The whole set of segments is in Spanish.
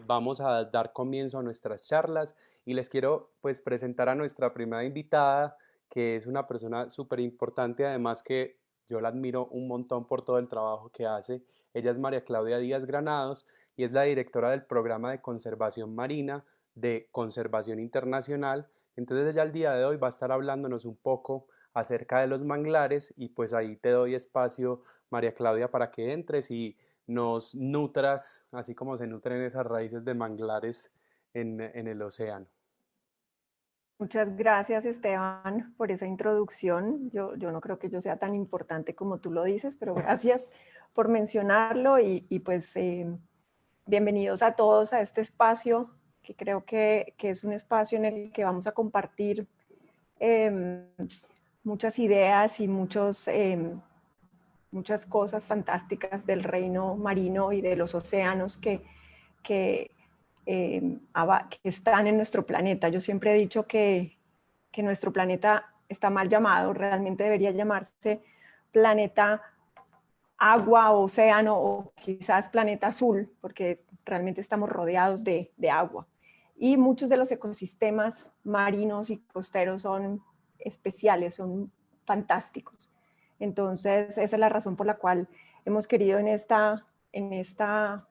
vamos a dar comienzo a nuestras charlas y les quiero pues presentar a nuestra primera invitada, que es una persona súper importante, además que yo la admiro un montón por todo el trabajo que hace. Ella es María Claudia Díaz Granados y es la directora del programa de conservación marina de Conservación Internacional. Entonces ella al día de hoy va a estar hablándonos un poco acerca de los manglares y pues ahí te doy espacio, María Claudia, para que entres y nos nutras, así como se nutren esas raíces de manglares en el océano. Muchas gracias, Esteban, por esa introducción. Yo no creo que yo sea tan importante como tú lo dices, pero gracias por mencionarlo y pues bienvenidos a todos a este espacio, que creo que es un espacio en el que vamos a compartir eh, muchas ideas y muchas cosas fantásticas del reino marino y de los océanos que, que están en nuestro planeta. Yo siempre he dicho que nuestro planeta está mal llamado, realmente debería llamarse planeta agua o océano o quizás planeta azul, porque realmente estamos rodeados de agua. Y muchos de los ecosistemas marinos y costeros son especiales, son fantásticos. Entonces, esa es la razón por la cual hemos querido en esta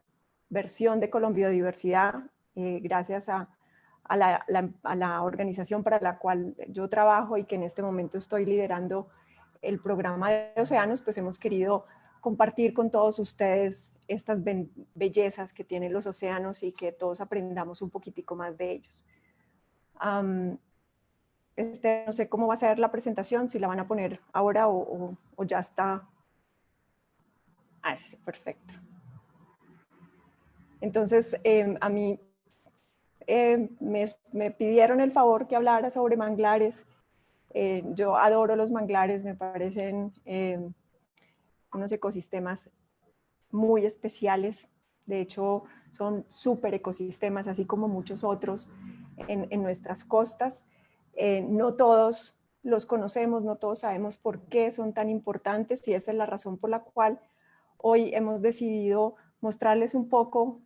versión de Colombiodiversidad, gracias a la organización para la cual yo trabajo y que en este momento estoy liderando el programa de océanos, pues hemos querido compartir con todos ustedes estas bellezas que tienen los océanos y que todos aprendamos un poquitico más de ellos. No sé cómo va a ser la presentación, si la van a poner ahora o ya está. Ah, sí, perfecto. Entonces, a mí me pidieron el favor que hablara sobre manglares. Yo adoro los manglares, me parecen unos ecosistemas muy especiales. De hecho, son súper ecosistemas, así como muchos otros en nuestras costas. No todos los conocemos, no todos sabemos por qué son tan importantes y esa es la razón por la cual hoy hemos decidido mostrarles un poco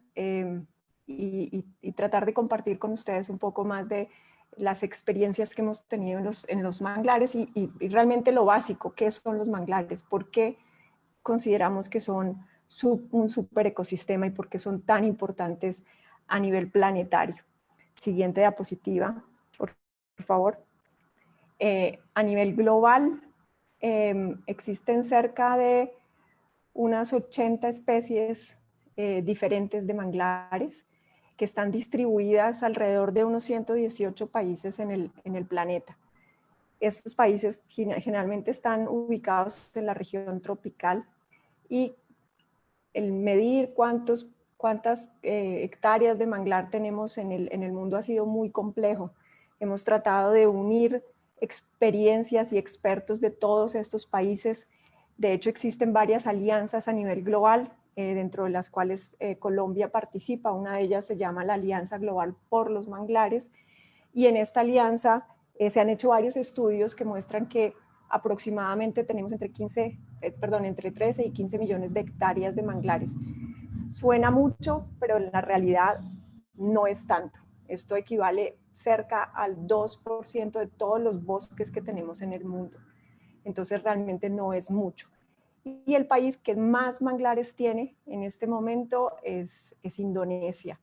y tratar de compartir con ustedes un poco más de las experiencias que hemos tenido en los manglares y realmente lo básico, qué son los manglares, por qué consideramos que son un super ecosistema y por qué son tan importantes a nivel planetario. Siguiente diapositiva, por favor. A nivel global, existen cerca de unas 80 especies diferentes de manglares que están distribuidas alrededor de unos 118 países en el planeta. Estos países generalmente están ubicados en la región tropical y el medir cuántas hectáreas de manglar tenemos en el mundo ha sido muy complejo. Hemos tratado de unir experiencias y expertos de todos estos países. De hecho, existen varias alianzas a nivel global, dentro de las cuales Colombia participa. Una de ellas se llama la Alianza Global por los Manglares, y en esta alianza se han hecho varios estudios que muestran que aproximadamente tenemos entre 13 y 15 millones de hectáreas de manglares. Suena mucho, pero en la realidad no es tanto. Esto equivale cerca al 2% de todos los bosques que tenemos en el mundo. Entonces realmente no es mucho. Y el país que más manglares tiene en este momento es Indonesia.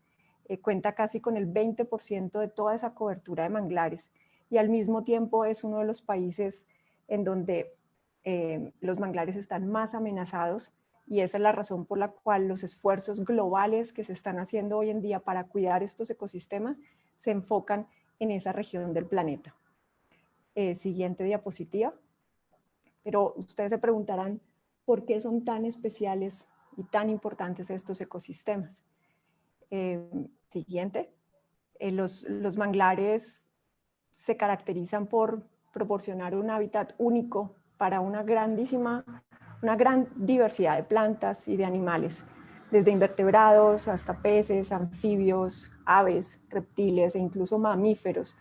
Cuenta casi con el 20% de toda esa cobertura de manglares y al mismo tiempo es uno de los países en donde los manglares están más amenazados, y esa es la razón por la cual los esfuerzos globales que se están haciendo hoy en día para cuidar estos ecosistemas se enfocan en esa región del planeta. Siguiente diapositiva. Pero ustedes se preguntarán, ¿por qué son tan especiales y tan importantes estos ecosistemas? Siguiente. Los manglares se caracterizan por proporcionar un hábitat único para una gran diversidad de plantas y de animales, desde invertebrados hasta peces, anfibios, aves, reptiles e incluso mamíferos.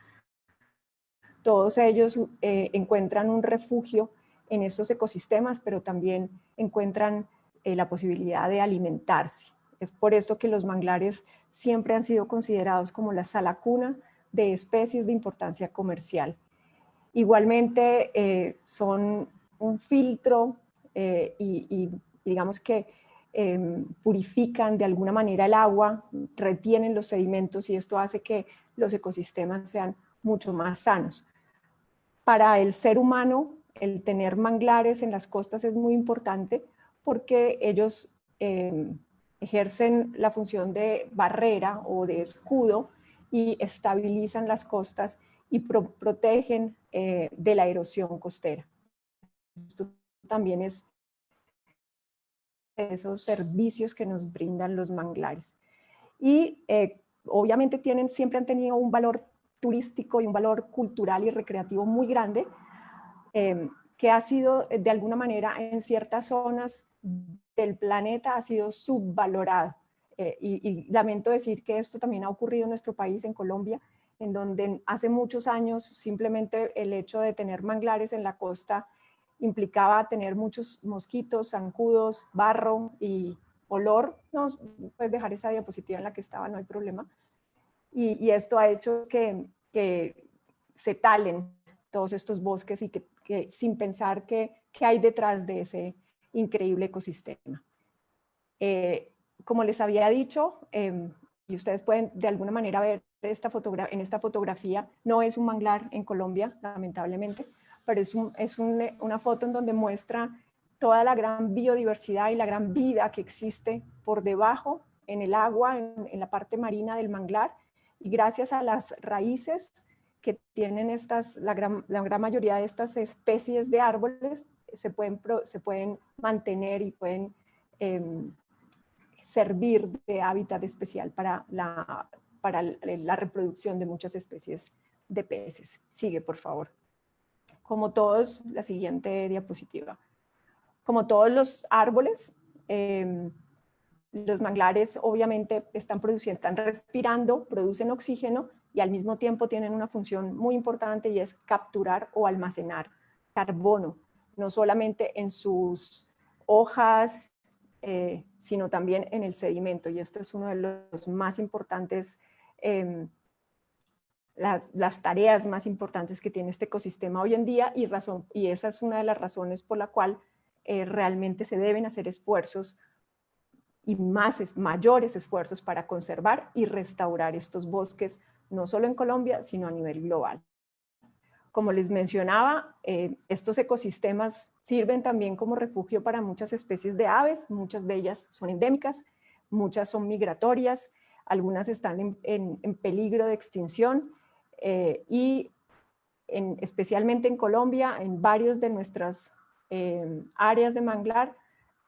Todos ellos encuentran un refugio en estos ecosistemas, pero también encuentran la posibilidad de alimentarse. Es por esto que los manglares siempre han sido considerados como la sala cuna de especies de importancia comercial. Igualmente son un filtro y digamos que purifican de alguna manera el agua, retienen los sedimentos y esto hace que los ecosistemas sean mucho más sanos. Para el ser humano, el tener manglares en las costas es muy importante porque ellos ejercen la función de barrera o de escudo y estabilizan las costas y protegen de la erosión costera. Esto también es esos servicios que nos brindan los manglares. Y obviamente siempre han tenido un valor turístico y un valor cultural y recreativo muy grande, que ha sido de alguna manera en ciertas zonas del planeta ha sido subvalorado. Y lamento decir que esto también ha ocurrido en nuestro país, en Colombia, en donde hace muchos años simplemente el hecho de tener manglares en la costa implicaba tener muchos mosquitos, zancudos, barro y olor. No, puedes dejar esa diapositiva en la que estaba, no hay problema. Y esto ha hecho que se talen todos estos bosques y que sin pensar qué hay detrás de ese increíble ecosistema. Como les había dicho, y ustedes pueden de alguna manera ver en esta fotografía, no es un manglar en Colombia, lamentablemente, pero es una foto en donde muestra toda la gran biodiversidad y la gran vida que existe por debajo, en el agua, en la parte marina del manglar, y gracias a las raíces que tienen la gran mayoría de estas especies de árboles, se pueden mantener y pueden servir de hábitat especial para la reproducción de muchas especies de peces. Sigue, por favor. Como todos, la siguiente diapositiva. Como todos los árboles, los manglares obviamente están respirando, producen oxígeno y al mismo tiempo tienen una función muy importante y es capturar o almacenar carbono, no solamente en sus hojas, sino también en el sedimento. Y este es uno de los más importantes, las tareas más importantes que tiene este ecosistema hoy en día y esa es una de las razones por la cual realmente se deben hacer esfuerzos y mayores esfuerzos para conservar y restaurar estos bosques, no solo en Colombia, sino a nivel global. Como les mencionaba, estos ecosistemas sirven también como refugio para muchas especies de aves, muchas de ellas son endémicas, muchas son migratorias, algunas están en peligro de extinción y especialmente en Colombia, en varios de nuestras áreas de manglar,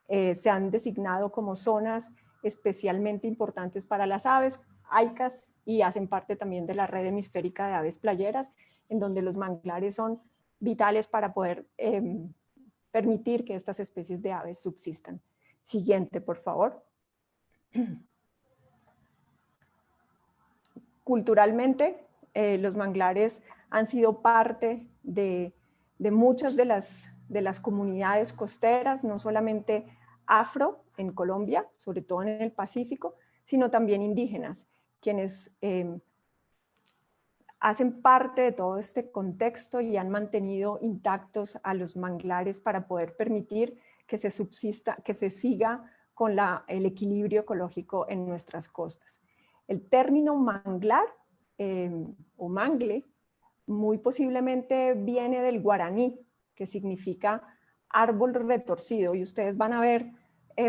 se han designado como zonas especialmente importantes para las aves, AICAS, y hacen parte también de la red hemisférica de aves playeras, en donde los manglares son vitales para poder permitir que estas especies de aves subsistan. Siguiente, por favor. Culturalmente, los manglares han sido parte de muchas de las comunidades costeras, no solamente afro en Colombia, sobre todo en el Pacífico, sino también indígenas, quienes hacen parte de todo este contexto y han mantenido intactos a los manglares para poder permitir que se subsista, que se siga con el equilibrio ecológico en nuestras costas. El término manglar o mangle muy posiblemente viene del guaraní, que significa árbol retorcido, y ustedes van a ver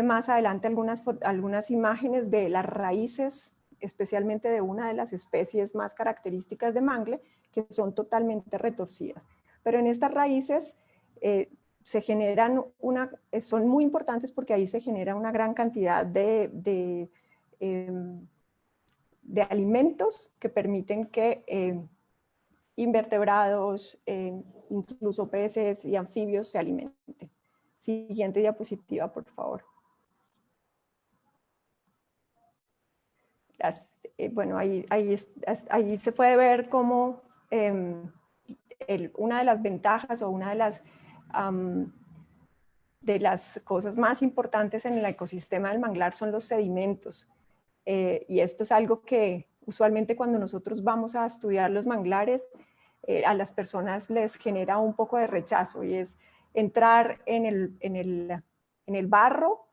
más adelante algunas imágenes de las raíces, especialmente de una de las especies más características de mangle, que son totalmente retorcidas. Pero en estas raíces se generan son muy importantes porque ahí se genera una gran cantidad de alimentos que permiten que invertebrados, incluso peces y anfibios se alimenten. Siguiente diapositiva, por favor. Bueno, ahí se puede ver cómo una de las ventajas o una de las de las cosas más importantes en el ecosistema del manglar son los sedimentos. Y esto es algo que usualmente cuando nosotros vamos a estudiar los manglares, a las personas les genera un poco de rechazo, y es entrar en el barro,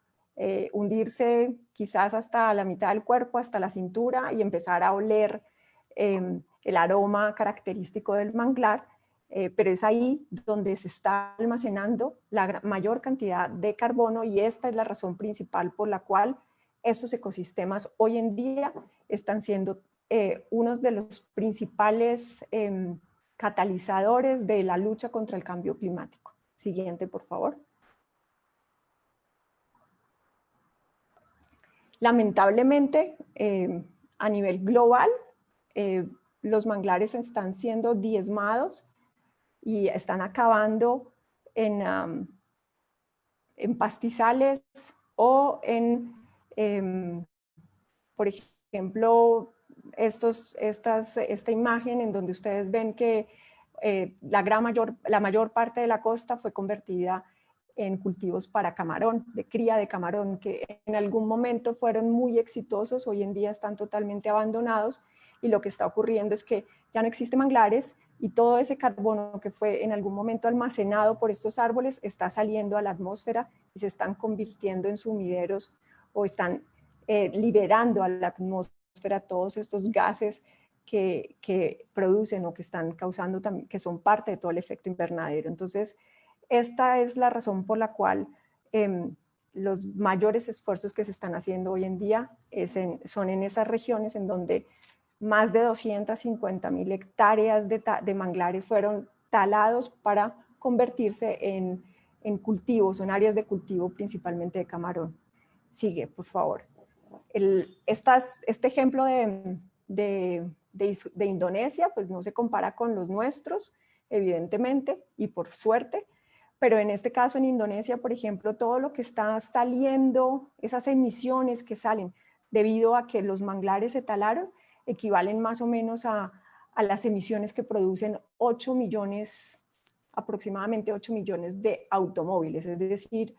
hundirse quizás hasta la mitad del cuerpo, hasta la cintura, y empezar a oler el aroma característico del manglar, pero es ahí donde se está almacenando la mayor cantidad de carbono, y esta es la razón principal por la cual estos ecosistemas hoy en día están siendo uno de los principales catalizadores de la lucha contra el cambio climático. Siguiente, por favor. Lamentablemente, a nivel global, los manglares están siendo diezmados y están acabando en pastizales o por ejemplo, esta imagen en donde ustedes ven que la mayor parte de la costa fue convertida en cultivos para camarón, de cría de camarón, que en algún momento fueron muy exitosos, hoy en día están totalmente abandonados, y lo que está ocurriendo es que ya no existen manglares, y todo ese carbono que fue en algún momento almacenado por estos árboles está saliendo a la atmósfera y se están convirtiendo en sumideros, o están liberando a la atmósfera todos estos gases que producen o que están causando, que son parte de todo el efecto invernadero. Entonces, esta es la razón por la cual los mayores esfuerzos que se están haciendo hoy en día son en esas regiones en donde más de 250.000 hectáreas de manglares fueron talados para convertirse en cultivos, en áreas de cultivo principalmente de camarón. Sigue, por favor. Este ejemplo de Indonesia pues no se compara con los nuestros, evidentemente, y por suerte, pero en este caso en Indonesia, por ejemplo, todo lo que está saliendo, esas emisiones que salen debido a que los manglares se talaron, equivalen más o menos a las emisiones que producen 8 millones, aproximadamente 8 millones de automóviles. Es decir,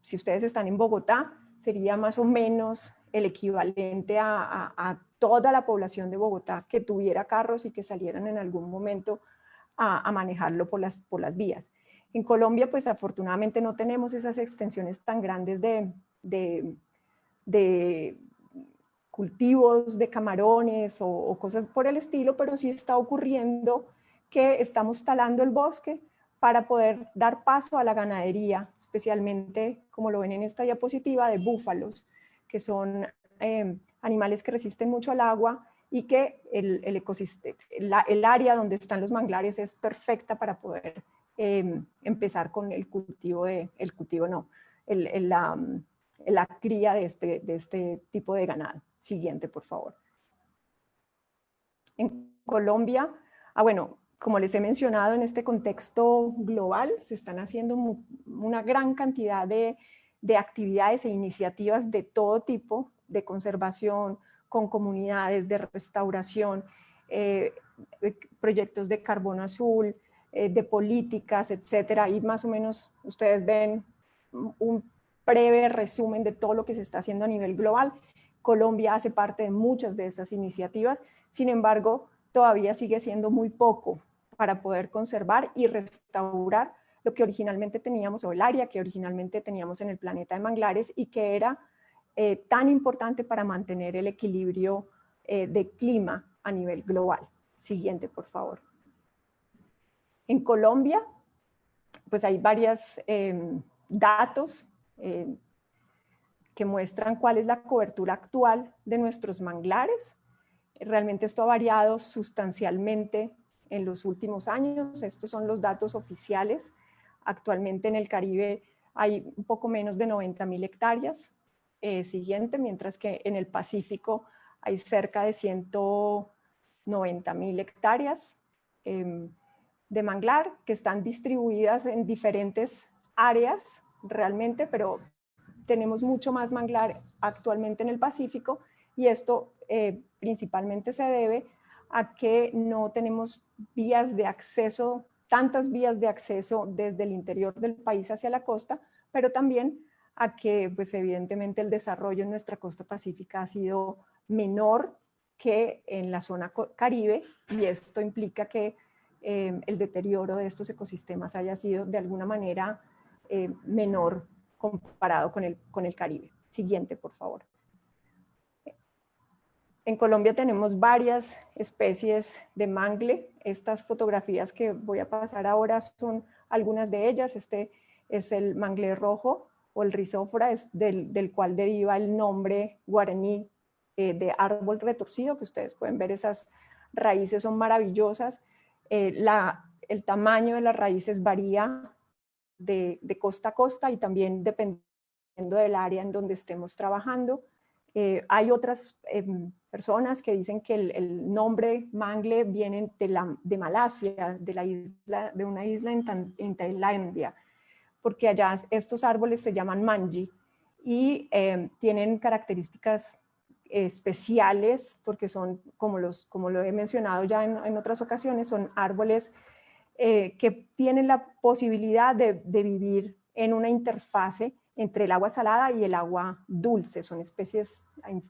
si ustedes están en Bogotá, sería más o menos el equivalente a toda la población de Bogotá que tuviera carros y que salieran en algún momento a manejarlo por las vías. En Colombia, pues afortunadamente no tenemos esas extensiones tan grandes de cultivos de camarones o cosas por el estilo, pero sí está ocurriendo que estamos talando el bosque para poder dar paso a la ganadería, especialmente, como lo ven en esta diapositiva, de búfalos, que son animales que resisten mucho al agua y que el ecosistema, el área donde están los manglares es perfecta para poder empezar con la cría de este tipo de ganado. Siguiente, por favor. En Colombia, bueno, como les he mencionado, en este contexto global se están haciendo una gran cantidad de actividades e iniciativas de todo tipo, de conservación, con comunidades, de restauración, proyectos de carbono azul, de políticas, etcétera. Y más o menos ustedes ven un breve resumen de todo lo que se está haciendo a nivel global. Colombia hace parte de muchas de esas iniciativas, sin embargo, todavía sigue siendo muy poco para poder conservar y restaurar lo que originalmente teníamos, o el área que originalmente teníamos en el planeta de manglares, y que era tan importante para mantener el equilibrio de clima a nivel global. Siguiente, por favor. En Colombia, pues hay varios datos que muestran cuál es la cobertura actual de nuestros manglares. Realmente esto ha variado sustancialmente en los últimos años. Estos son los datos oficiales. Actualmente en el Caribe hay un poco menos de 90.000 hectáreas. Siguiente, mientras que en el Pacífico hay cerca de 190.000 hectáreas de manglar, que están distribuidas en diferentes áreas realmente, pero tenemos mucho más manglar actualmente en el Pacífico, y esto principalmente se debe a que no tenemos vías de acceso tantas vías de acceso desde el interior del país hacia la costa, pero también a que pues evidentemente el desarrollo en nuestra costa pacífica ha sido menor que en la zona Caribe, y esto implica que el deterioro de estos ecosistemas haya sido de alguna manera menor comparado con el Caribe. Siguiente, por favor. En Colombia tenemos varias especies de mangle. Estas fotografías que voy a pasar ahora son algunas de ellas. Este es el mangle rojo o el Rhizophyra, del cual deriva el nombre guaraní de árbol retorcido, que ustedes pueden ver, esas raíces son maravillosas. El tamaño de las raíces varía de costa a costa y también dependiendo del área en donde estemos trabajando. Hay otras personas que dicen que el nombre mangle viene de Malasia, de una isla en Tailandia, porque allá estos árboles se llaman manji y tienen características especiales porque son, como lo he mencionado ya en otras ocasiones, son árboles que tienen la posibilidad de vivir en una interfase entre el agua salada y el agua dulce. Son especies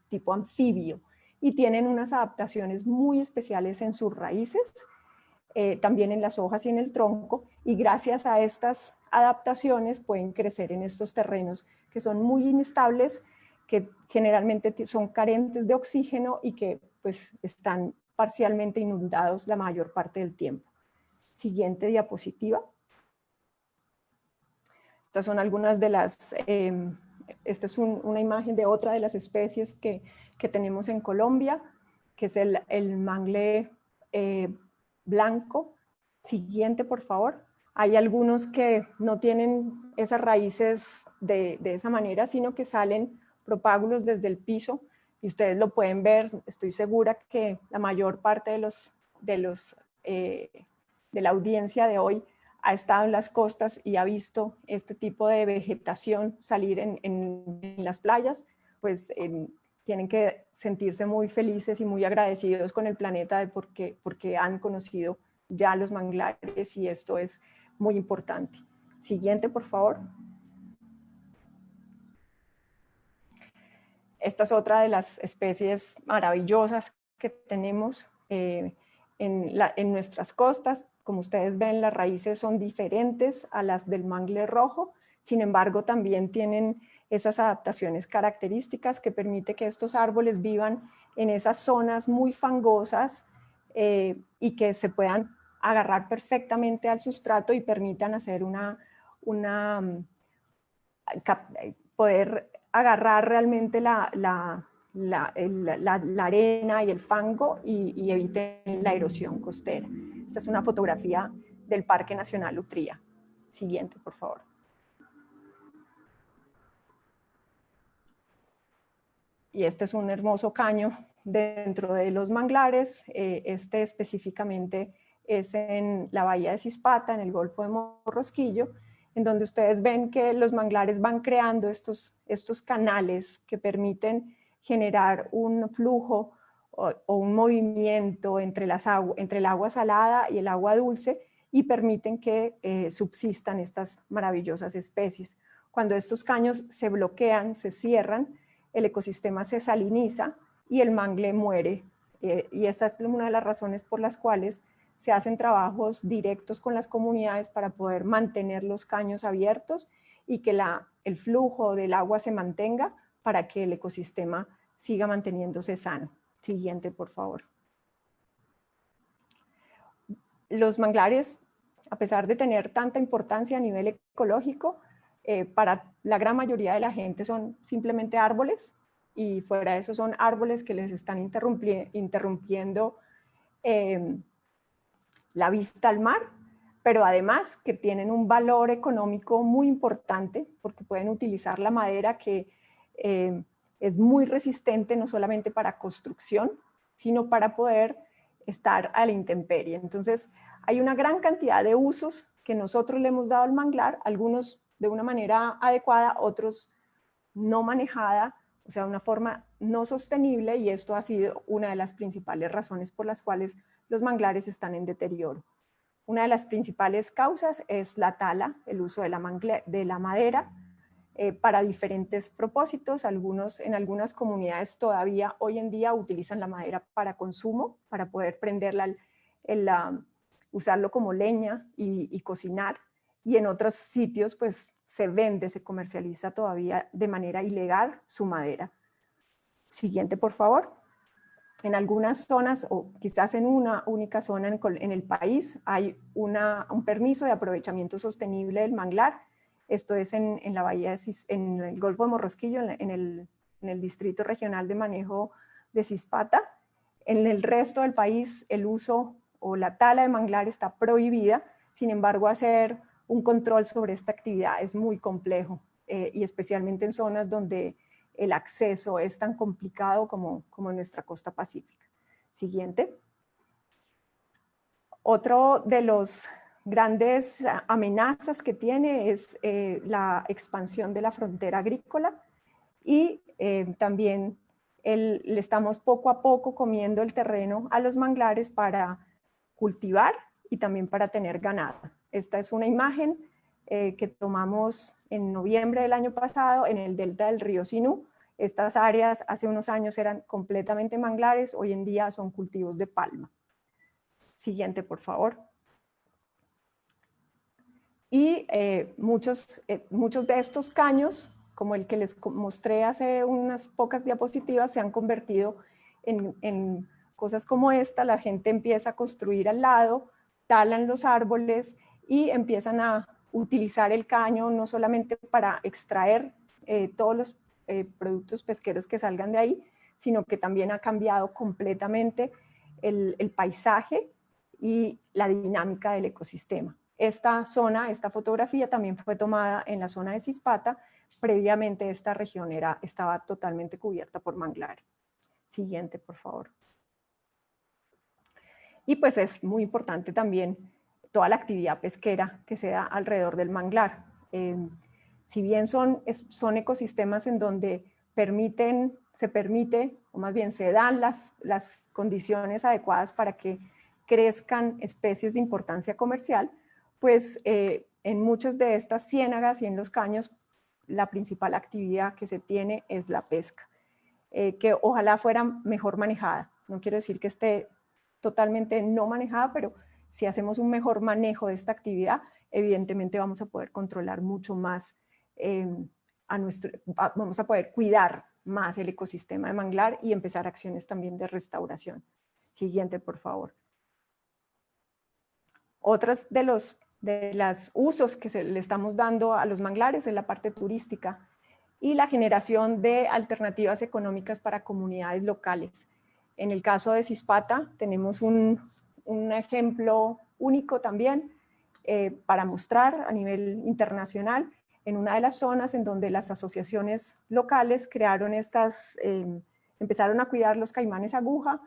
tipo anfibio y tienen unas adaptaciones muy especiales en sus raíces, también en las hojas y en el tronco, y gracias a estas adaptaciones pueden crecer en estos terrenos que son muy inestables, que generalmente son carentes de oxígeno y que pues están parcialmente inundados la mayor parte del tiempo. Siguiente diapositiva. Estas son algunas de las, esta es una imagen de otra de las especies que tenemos en Colombia, que es el mangle blanco. Siguiente, por favor. Hay algunos que no tienen esas raíces de esa manera, sino que salen propágulos desde el piso, y ustedes lo pueden ver. Estoy segura que la mayor parte de la audiencia de hoy ha estado en las costas y ha visto este tipo de vegetación salir en las playas, pues tienen que sentirse muy felices y muy agradecidos con el planeta porque han conocido ya los manglares, y esto es muy importante. Siguiente, por favor. Esta es otra de las especies maravillosas que tenemos en nuestras costas. Como ustedes ven, las raíces son diferentes a las del mangle rojo, sin embargo también tienen esas adaptaciones características que permite que estos árboles vivan en esas zonas muy fangosas y que se puedan agarrar perfectamente al sustrato y permitan hacer poder agarrar realmente la arena y el fango y eviten la erosión costera. Esta es una fotografía del Parque Nacional Utría. Siguiente, por favor. Y este es un hermoso caño dentro de los manglares. Este específicamente es en la bahía de Zispata, en el Golfo de Morrosquillo, en donde ustedes ven que los manglares van creando estos canales que permiten generar un flujo o un movimiento entre el agua salada y el agua dulce, y permiten que subsistan estas maravillosas especies. Cuando estos caños se bloquean, se cierran, el ecosistema se saliniza y el mangle muere. Y esa es una de las razones por las cuales se hacen trabajos directos con las comunidades para poder mantener los caños abiertos y que el flujo del agua se mantenga para que el ecosistema siga manteniéndose sano. Siguiente, por favor. Los manglares, a pesar de tener tanta importancia a nivel ecológico, para la gran mayoría de la gente son simplemente árboles, y fuera de eso son árboles que les están interrumpiendo la vista al mar, pero además que tienen un valor económico muy importante porque pueden utilizar la madera, que es muy resistente no solamente para construcción, sino para poder estar a la intemperie. Entonces hay una gran cantidad de usos que nosotros le hemos dado al manglar, algunos de una manera adecuada, otros no manejada, o sea, una forma no sostenible, y esto ha sido una de las principales razones por las cuales los manglares están en deterioro. Una de las principales causas es la tala, el uso de la madera para diferentes propósitos. En algunas comunidades todavía hoy en día utilizan la madera para consumo, para poder prenderla, usarlo como leña y cocinar. Y en otros sitios pues se vende, se comercializa todavía de manera ilegal su madera. Siguiente, por favor. En algunas zonas, o quizás en una única zona en el país, hay un permiso de aprovechamiento sostenible del manglar. Esto es en la bahía en el Golfo de Morrosquillo, en el Distrito Regional de Manejo de Zispata. En el resto del país, el uso o la tala de manglar está prohibida. Sin embargo, hacer un control sobre esta actividad es muy complejo, y especialmente en zonas donde el acceso es tan complicado como en nuestra costa pacífica. Siguiente. Otro de los grandes amenazas que tiene es la expansión de la frontera agrícola y también le estamos poco a poco comiendo el terreno a los manglares para cultivar y también para tener ganado. Esta es una imagen que tomamos en noviembre del año pasado en el delta del río Sinú. Estas áreas hace unos años eran completamente manglares, hoy en día son cultivos de palma. Siguiente, por favor. Y muchos de estos caños, como el que les mostré hace unas pocas diapositivas, se han convertido en cosas como esta. La gente empieza a construir al lado, talan los árboles y empiezan a utilizar el caño no solamente para extraer todos los productos pesqueros que salgan de ahí, sino que también ha cambiado completamente el paisaje y la dinámica del ecosistema. Esta fotografía también fue tomada en la zona de Zispata. Previamente esta región estaba totalmente cubierta por manglar. Siguiente, por favor. Y pues es muy importante también toda la actividad pesquera que se da alrededor del manglar. Si bien son ecosistemas en donde se permite, o más bien se dan las condiciones adecuadas para que crezcan especies de importancia comercial, pues en muchas de estas ciénagas y en los caños la principal actividad que se tiene es la pesca, que ojalá fuera mejor manejada. No quiero decir que esté totalmente no manejada, pero si hacemos un mejor manejo de esta actividad, evidentemente vamos a poder controlar mucho más, vamos a poder cuidar más el ecosistema de manglar y empezar acciones también de restauración. Siguiente, por favor. Otros de los usos que le estamos dando a los manglares es la parte turística y la generación de alternativas económicas para comunidades locales. En el caso de Zispata tenemos un ejemplo único también para mostrar a nivel internacional en una de las zonas en donde las asociaciones locales empezaron a cuidar los caimanes aguja,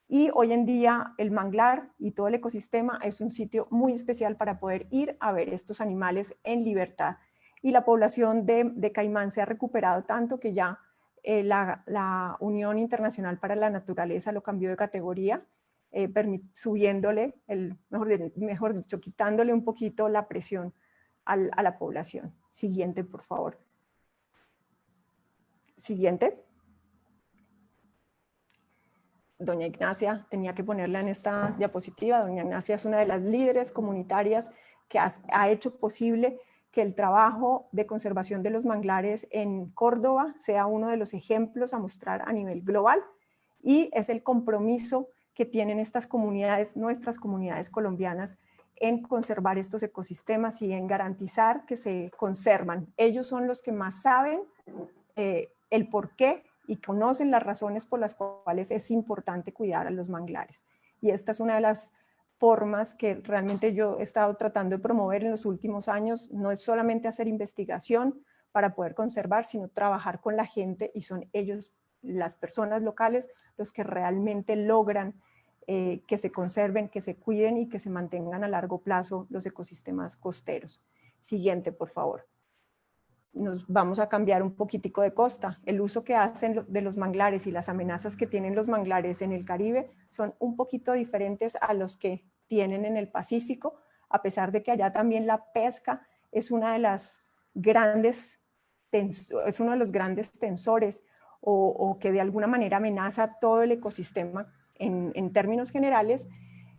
y hoy en día el manglar y todo el ecosistema es un sitio muy especial para poder ir a ver estos animales en libertad. Y la población de caimán se ha recuperado tanto que ya la Unión Internacional para la Naturaleza lo cambió de categoría, subiéndole, mejor dicho, quitándole un poquito la presión a la población. Siguiente, por favor. Siguiente. Doña Ignacia, tenía que ponerla en esta diapositiva. Doña Ignacia es una de las líderes comunitarias que ha hecho posible que el trabajo de conservación de los manglares en Córdoba sea uno de los ejemplos a mostrar a nivel global, y es el compromiso que tienen estas comunidades, nuestras comunidades colombianas, en conservar estos ecosistemas y en garantizar que se conservan. Ellos son los que más saben el por qué y conocen las razones por las cuales es importante cuidar a los manglares. Y esta es una de las formas que realmente yo he estado tratando de promover en los últimos años. No es solamente hacer investigación para poder conservar, sino trabajar con la gente, y son ellos, las personas locales, los que realmente logran que se conserven, que se cuiden y que se mantengan a largo plazo los ecosistemas costeros. Siguiente, por favor. Nos vamos a cambiar un poquitico de costa. El uso que hacen de los manglares y las amenazas que tienen los manglares en el Caribe son un poquito diferentes a los que tienen en el Pacífico, a pesar de que allá también la pesca es una de las grandes, es uno de los grandes tensores o que de alguna manera amenaza todo el ecosistema en términos generales.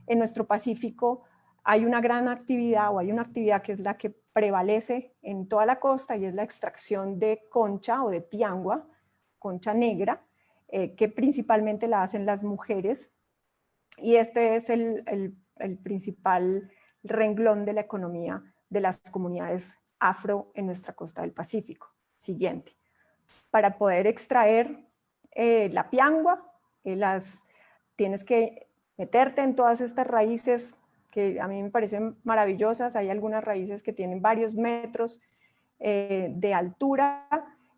En nuestro Pacífico hay una gran actividad o hay una actividad que es la que prevalece en toda la costa y es la extracción de concha o de piangua, concha negra, que principalmente la hacen las mujeres, y este es el principal renglón de la economía de las comunidades afro en nuestra costa del Pacífico. Siguiente. Para poder extraer la piangua, tienes que meterte en todas estas raíces que a mí me parecen maravillosas. Hay algunas raíces que tienen varios metros de altura.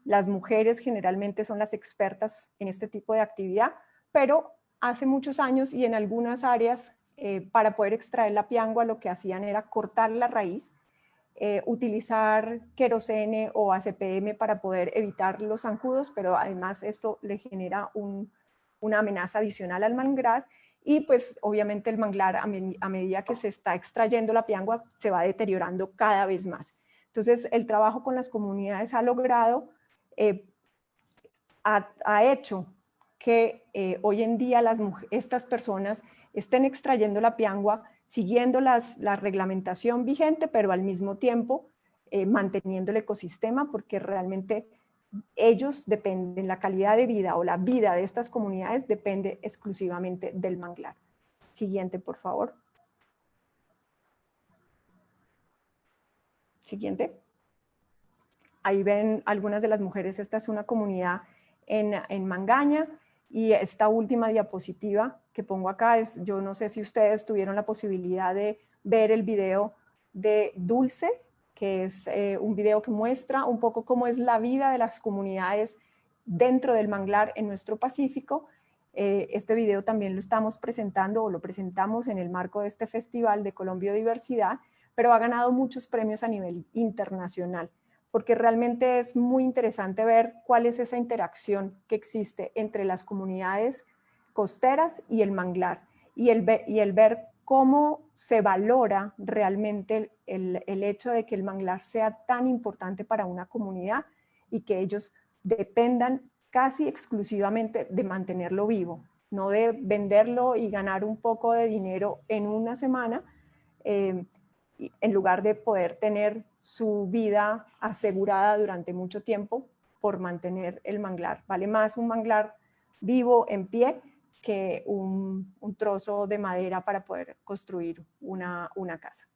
Las mujeres generalmente son las expertas en este tipo de actividad, pero hace muchos años y en algunas áreas, para poder extraer la piangua, lo que hacían era cortar la raíz, utilizar querosene o ACPM para poder evitar los zancudos, pero además esto le genera una amenaza adicional al manglar, y pues obviamente el manglar a medida que se está extrayendo la piangua se va deteriorando cada vez más. Entonces el trabajo con las comunidades ha logrado, ha hecho que hoy en día estas personas estén extrayendo la piangua siguiendo la reglamentación vigente, pero al mismo tiempo manteniendo el ecosistema, porque realmente ellos dependen, la calidad de vida o la vida de estas comunidades depende exclusivamente del manglar. Siguiente, por favor. Siguiente. Ahí ven algunas de las mujeres. Esta es una comunidad en Mangaña, y esta última diapositiva que pongo acá es, yo no sé si ustedes tuvieron la posibilidad de ver el video de Dulce, que es un video que muestra un poco cómo es la vida de las comunidades dentro del manglar en nuestro Pacífico. Este video también lo estamos presentando o lo presentamos en el marco de este Festival de Colombia Biodiversidad, pero ha ganado muchos premios a nivel internacional, porque realmente es muy interesante ver cuál es esa interacción que existe entre las comunidades costeras y el manglar, y el ver cómo se valora realmente el hecho de que el manglar sea tan importante para una comunidad y que ellos dependan casi exclusivamente de mantenerlo vivo, no de venderlo y ganar un poco de dinero en una semana, en lugar de poder tener su vida asegurada durante mucho tiempo por mantener el manglar. Vale más un manglar vivo en pie que un trozo de madera para poder construir una casa.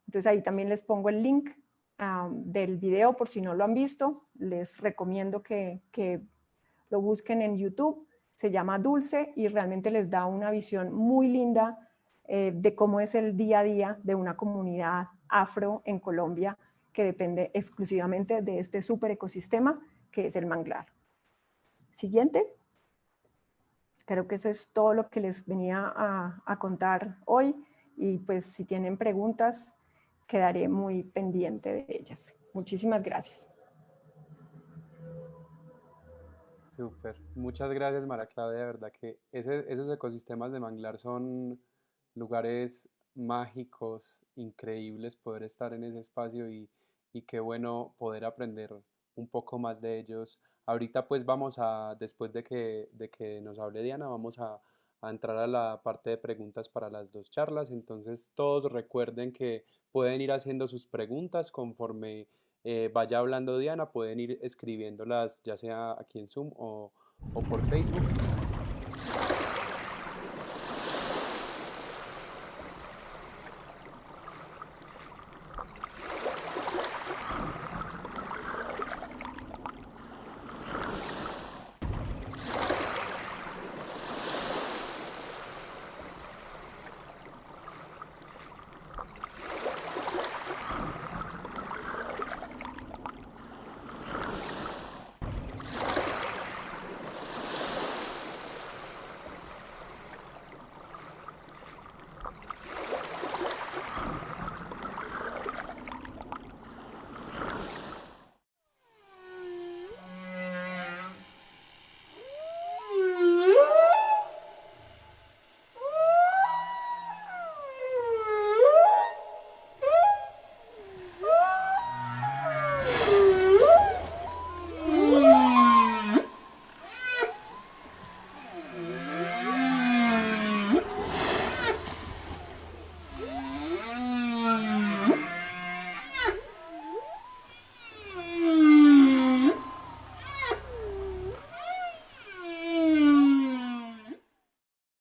Entonces ahí también les pongo el link del video por si no lo han visto. Les recomiendo que lo busquen en YouTube. Se llama Dulce y realmente les da una visión muy linda de cómo es el día a día de una comunidad afro en Colombia que depende exclusivamente de este súper ecosistema que es el manglar. Siguiente. Creo que eso es todo lo que les venía a contar hoy, y pues si tienen preguntas quedaré muy pendiente de ellas. Muchísimas gracias. Súper. Muchas gracias, María Claudia. De verdad que esos ecosistemas de manglar son lugares mágicos, increíbles poder estar en ese espacio, y qué bueno poder aprender un poco más de ellos. Ahorita pues vamos a, después de que nos hable Diana, vamos a entrar a la parte de preguntas para las dos charlas. Entonces todos recuerden que pueden ir haciendo sus preguntas conforme vaya hablando Diana, pueden ir escribiéndolas ya sea aquí en Zoom o por Facebook.